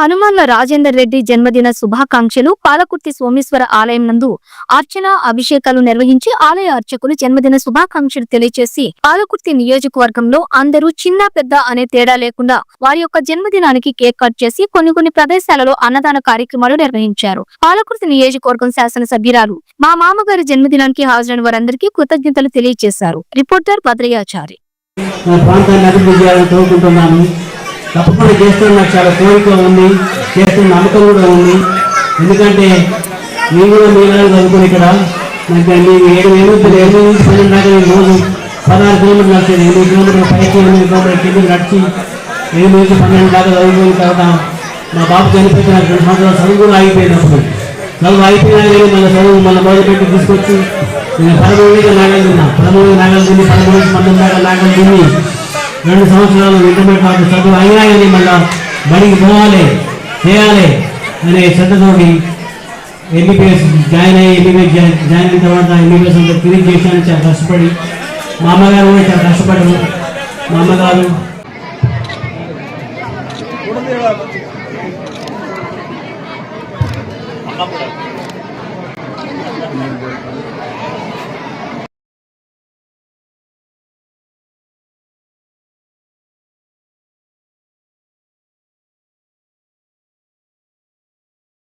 హనుమాన్ల రాజేందర్ రెడ్డి జన్మదిన శుభాకాంక్షలు పాలకుర్తి సోమేశ్వర ఆలయం నందు అర్చన అభిషేకాలు నిర్వహించి ఆలయ అర్చకులు జన్మదిన శుభాకాంక్షలు తెలియజేసి పాలకుర్తి నియోజకవర్గంలో అందరూ చిన్న పెద్ద అనే తేడా లేకుండా వారి యొక్క జన్మదినానికి కేక్ కట్ చేసి కొన్ని ప్రదేశాలలో అన్నదాన కార్యక్రమాలు నిర్వహించారు. పాలకుర్తి నియోజకవర్గం శాసనసభ్యురాలు మా మామగారి జన్మదినానికి హాజరైన వారందరికీ కృతజ్ఞతలు తెలియజేశారు. రిపోర్టర్ భద్రయాచారి. తప్పకుండా చేస్తున్న నాకు చాలా కోరిక ఉంది, చేస్తున్న నమ్మకం కూడా ఉంది. ఎందుకంటే నేను కూడా మీలాగా చదువుకుని ఇక్కడ నాకు 7 నుంచి 12 దాకా రోజు 16 కిలోమీటర్లు నడిచేది. 8 కిలోమీటర్లు పైకి 8 కిలోమీటర్ల కిందకి నడిచి 7 నుంచి 12 దాకా చదువుకున్న తర్వాత మా బాబు చనిపోతే నాకు 2 సంవత్సరాలు చదువు కూడా ఆగిపోయినప్పుడు చదువు అయిపోయినా కానీ మళ్ళీ మొదలుపెట్టి తీసుకొచ్చి నేను 13 నాగలు తిన్నా. 13 నాగలు తిని 13 నుంచి 19 దాకా నాగలు తిని 2 సంవత్సరాలు ఇంటర్మీడియట్ చదువు అయినా కానీ మళ్ళీ బడికి పోవాలి చేయాలి అనే శ్రద్ధతోటి ఎంబీబీఎస్ జాయిన్ అయ్యి ఎంబీబీఎస్ జాయిన్ అయిన తర్వాత ఎంబీబీఎస్ అంతా ఫినిష్ చేశాను. చాలా కష్టపడి మా అమ్మగారు కూడా చాలా కష్టపడ్డారు. మా అమ్మగారు